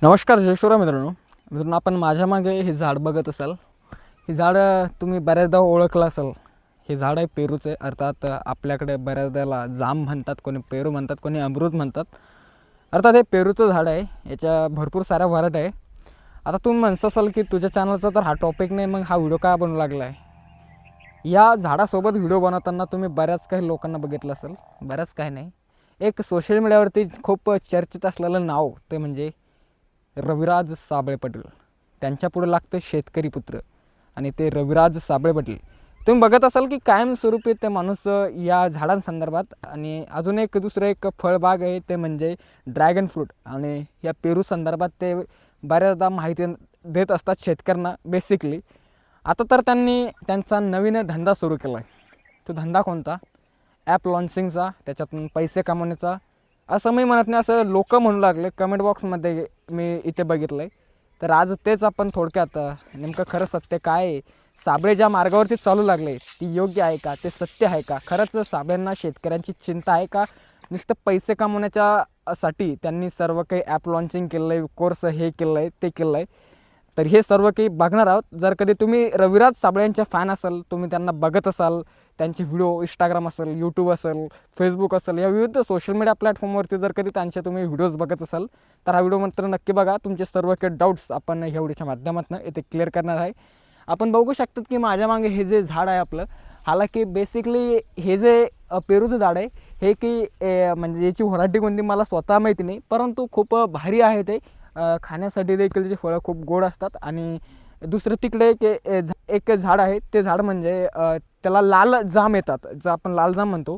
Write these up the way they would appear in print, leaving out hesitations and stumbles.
नमस्कार जयश्वरा मित्रांनो, आपण माझ्या मागे हे झाड बघत असाल. हे झाड तुम्ही बऱ्याचदा ओळखलं असाल. हे झाड आहे पेरूचे. अर्थात आपल्याकडे बऱ्याचदाला जाम म्हणतात, कोणी पेरू म्हणतात, कोणी अमृत म्हणतात. अर्थात हे पेरूचं झाड आहे. याच्या भरपूर साऱ्या व्हरायटी आहे. आता तुम्ही म्हणत असाल की तुझ्या चॅनलचा तर हा टॉपिक नाही, मग हा व्हिडिओ का बनवू लागला आहे. या झाडासोबत व्हिडिओ बनवताना तुम्ही बऱ्याच काही लोकांना बघितलं असेल. बऱ्याच काही नाही, एक सोशल मीडियावरती खूप चर्चेत असलेलं नाव ते म्हणजे रविराज साबळे पाटील. त्यांच्यापुढे लागतं शेतकरी पुत्र आणि ते रविराज साबळे पाटील. तुम्ही बघत असाल की कायमस्वरूपी ते माणूस या झाडांसंदर्भात आणि अजून एक दुसरं एक फळबाग आहे ते म्हणजे ड्रॅगन फ्रूट आणि या पेरू संदर्भात ते बऱ्याचदा माहिती देत असतात शेतकऱ्यांना बेसिकली. आता तर त्यांनी त्यांचा नवीन धंदा सुरू केला आहे. तो धंदा कोणता? ॲप लॉन्चिंगचा, त्याच्यातून पैसे कमवण्याचा. असं मी म्हणत नाही, असं लोक म्हणू लागले कमेंट बॉक्समध्ये मी इथे बघितलं आहे. तर आज तेच आपण थोडक्यात नेमकं खरं सत्य काय आहे, साबळे ज्या मार्गावरती चालू लागले ती योग्य आहे का, ते सत्य आहे का, खरंच साबळ्यांना शेतकऱ्यांची चिंता आहे का, नुसतं पैसे कमवण्याच्या साठी त्यांनी सर्व काही ॲप लॉन्चिंग केलं आहे, कोर्स हे केलं आहे ते केलं आहे. तर हे सर्व काही बघणार आहोत. जर कधी तुम्ही रविराज साबळेंचे फॅन असाल, तुम्ही त्यांना बघत असाल, त्यांचे व्हिडिओ इंस्टाग्राम असेल, यूट्यूब असेल, फेसबुक असेल, या विविध सोशल मीडिया प्लॅटफॉर्मवरती जर कधी त्यांचे तुम्ही व्हिडिओज बघत असाल तर हा व्हिडिओ मात्र नक्की बघा. तुमचे सर्व काही डाऊट्स आपण ह्या व्हिडिओच्या माध्यमातून इथे क्लिअर करणार आहे. आपण बघू शकतात की माझ्या मागे हे जे झाड आहे आपलं, हालाकी बेसिकली हे जे पेरूचं झाड आहे हे की म्हणजे याची व्हरायटी कोणती मला स्वतः माहिती नाही, परंतु खूप भारी आहे ते. खाण्यासाठी देखील त्याची फळं खूप गोड असतात. आणि दुसरं तिकडे एक झाड आहे, ते झाड म्हणजे त्याला लाल जाम येतात, जर आपण लाल जाम म्हणतो.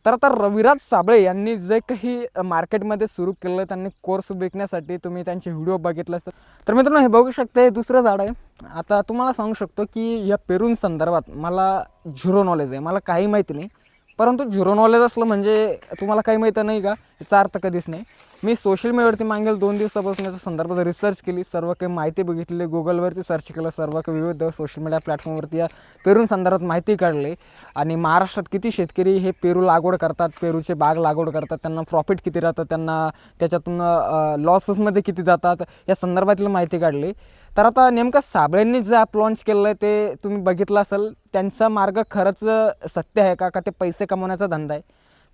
तर आता रविराज साबळे यांनी जे काही मार्केटमध्ये सुरू केलं, त्यांनी कोर्स विकण्यासाठी तुम्ही त्यांचे व्हिडिओ बघितले असेल. तर मित्रांनो हे बघू शकता, हे दुसरं झाड आहे. आता तुम्हाला सांगू शकतो की या पेरून संदर्भात मला झिरो नॉलेज आहे, मला काही माहिती नाही. परंतु झिरो नॉलेज असलं म्हणजे तुम्हाला काही माहिती नाही का, याचा अर्थ कधीच नाही. मी सोशल मीडियावरती मागील 2 दिवसापासून याच्या संदर्भात रिसर्च केली, सर्व काही माहिती बघितली, गुगलवरती सर्च केलं, सर्व काही विविध सोशल मीडिया प्लॅटफॉर्मवरती या पेरून संदर्भात माहिती काढली. आणि महाराष्ट्रात किती शेतकरी हे पेरू लागवड करतात, पेरूचे बाग लागवड करतात, त्यांना प्रॉफिट किती राहतं, त्यांना त्याच्यातून लॉसेसमध्ये किती जातात, या संदर्भातील माहिती काढली. तर आता नेमकं साबळेंनी जे ॲप लॉन्च केलं आहे ते तुम्ही बघितलं असेल. त्यांचा मार्ग खरंच सत्य आहे का, ते पैसे कमवण्याचा धंदा आहे?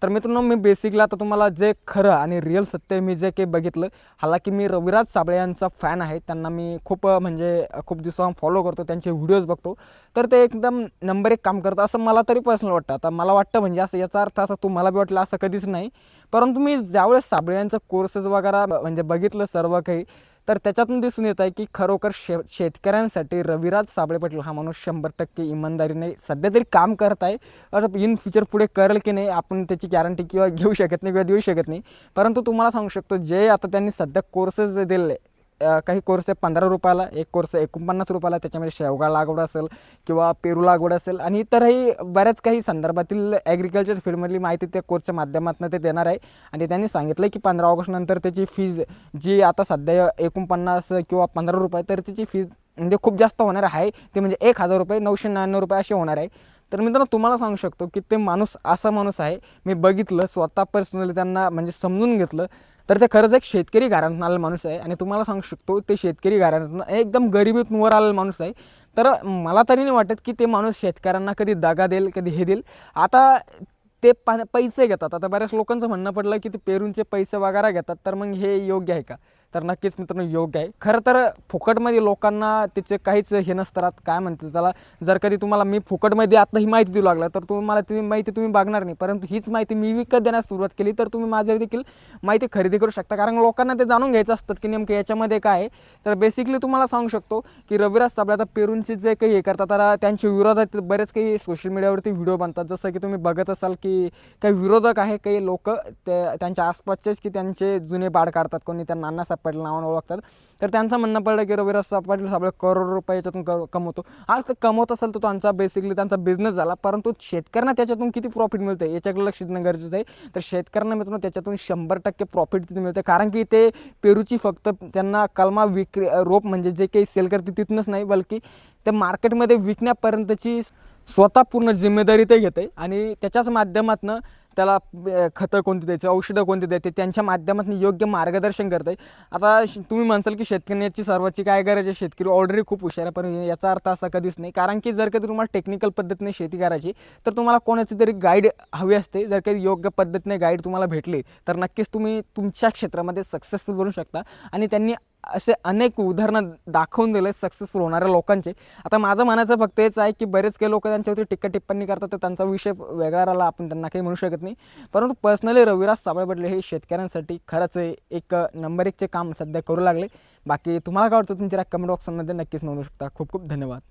तर मित्रांनो मी बेसिकली आता तुम्हाला जे खरं आणि रिअल सत्य मी जे काही बघितलं, हालाकी मी रविराज साबळे यांचा फॅन आहे, त्यांना मी खूप म्हणजे खूप दिवसांपासून फॉलो करतो, त्यांचे व्हिडिओज बघतो. तर ते एकदम नंबर 1 काम करतं असं मला तरी पर्सनल वाटतं. आता मला वाटतं म्हणजे असं, याचा अर्थ असा तुम्हाला बी वाटलं असं कधीच नाही. परंतु मी ज्यावेळेस साबळे यांचं कोर्सेस वगैरे म्हणजे बघितलं सर्व काही, तर त्याच्यातून दिसून येत आहे की खरोखर शेतकऱ्यांसाठी रविराज साबळे पाटील हा माणूस 100% इमानदारीने सध्या तरी काम करत आहे. इन फ्युचर पुढे करेल की नाही आपण त्याची गॅरंटी किंवा घेऊ शकत नाही किंवा देऊ शकत नाही. परंतु तुम्हाला सांगू शकतो, जे आता त्यांनी सध्या कोर्सेस दिले, काही कोर्स आहे 15 रुपयाला, एक कोर्स 49 रुपयाला. त्याच्यामध्ये शेवगा लागवड असेल किंवा पेरू लागवड असेल आणि इतरही बऱ्याच काही संदर्भातील ॲग्रिकल्चर फील्डमधली माहिती त्या कोर्सच्या माध्यमातून ते देणार आहे. आणि त्यांनी सांगितलं की 15 ऑगस्टनंतर त्याची फीज जी आता सध्या 49 किंवा 15 रुपये, तर त्याची फीज म्हणजे खूप जास्त होणार आहे. ते म्हणजे 1000 रुपये, 999 रुपये असे होणार आहे. तर मित्रांनो तुम्हाला सांगू शकतो की ते माणूस असा माणूस आहे, मी बघितलं स्वतः पर्सनली, त्यांना म्हणजे समजून घेतलं. तर ते खरंच एक शेतकरी घराण्यातून आलेला माणूस आहे. आणि तुम्हाला सांगू शकतो ते शेतकरी घराण्यातून एकदम गरिबीतून वर आलेला माणूस आहे. तर मला तरी नाही वाटत की ते माणूस शेतकऱ्यांना कधी दगा देईल, कधी हे देईल. आता ते पैसे घेतात. आता बऱ्याच लोकांचं म्हणणं पडलं की ते पेरूंचे पैसे वगैरे घेतात, तर मग हे योग्य आहे का? तर नक्कीच मित्रांनो योग्य आहे. खरं तर फुकटमध्ये लोकांना त्याचे काहीच हे नसतं राहत, काय म्हणते त्याला. जर कधी तुम्हाला मी फुकटमध्ये आता ही माहिती देऊ लागला तर तुम्हाला ती माहिती तुम्ही बघणार नाही, परंतु हीच माहिती मी विकत देण्यास सुरुवात केली तर तुम्ही माझ्या देखील माहिती खरेदी करू शकता. कारण लोकांना ते जाणून घ्यायचं असतं की नेमकं याच्यामध्ये काय आहे. तर बेसिकली तुम्हाला सांगू शकतो की रविराज साबळे आता पेरूंचे जे काही हे करतात, तर त्यांच्या विरोधात बरेच काही सोशल मीडियावरती व्हिडिओ बनतात. जसं की तुम्ही बघत असाल की काही विरोधक आहे, काही लोक त्यांच्या आसपासचेच की त्यांचे जुने बाड काढतात, कोणी त्यांना नानासाहेब पाटील नावानं ओळखतात. तर त्यांचं म्हणणं पडलं की रविराज पाटील साबळे करोड रुपये याच्यातून कमवतो. हा ते कमवत असेल तर त्यांचा बेसिकली त्यांचा बिझनेस झाला, परंतु शेतकऱ्यांना त्याच्यातून किती प्रॉफिट मिळते याच्याकडे लक्ष देणं गरजेचं आहे. तर शेतकऱ्यांना मित्रांनो त्याच्यातून 100% प्रॉफिट तिथे मिळते, कारण की ते पेरूची फक्त त्यांना कलमा रोप म्हणजे जे काही सेल करते तिथूनच नाही, बल्कि ते मार्केटमध्ये विकण्यापर्यंतची स्वतः पूर्ण जिम्मेदारी ते घेते. आणि त्याच्याच माध्यमातून त्याला खतं कोणती द्यायची, औषधं कोणती द्यायची, त्यांच्या माध्यमातून योग्य मार्गदर्शन करत आहे. आता तुम्ही म्हणसाल की शेतकऱ्याची सर्वाची काय गरज आहे, शेतकरी ऑलरेडी खूप हुशार आहे, पण याचा अर्थ असा कधीच नाही. कारण की जर कधी तुम्हाला टेक्निकल पद्धतीने शेती करायची तर तुम्हाला कोणाची तरी गाईड हवी असते. जर कधी योग्य पद्धतीने गाईड तुम्हाला भेटली तर नक्कीच तुम्ही तुमच्या क्षेत्रामध्ये सक्सेसफुल बनू शकता. आणि त्यांनी असे अनेक उदाहरणं दाखवून दिले सक्सेसफुल होणाऱ्या लोकांचे. आता माझं म्हणायचं फक्त हेच आहे की बरेच काही लोक त्यांच्यावरती टीका टिप्पणी करतात, तर त्यांचा विषय वेगळा राहिला, आपण त्यांना काही म्हणू शकत नाही. परंतु पर्सनली रविराज साबळे हे शेतकऱ्यांसाठी खरंच एक नंबर 1चे काम सध्या करू लागले. बाकी तुम्हाला काय वाटतं तुमच्या कमेंट बॉक्समध्ये नक्कीच नोंदवू शकता. खूप खूप धन्यवाद.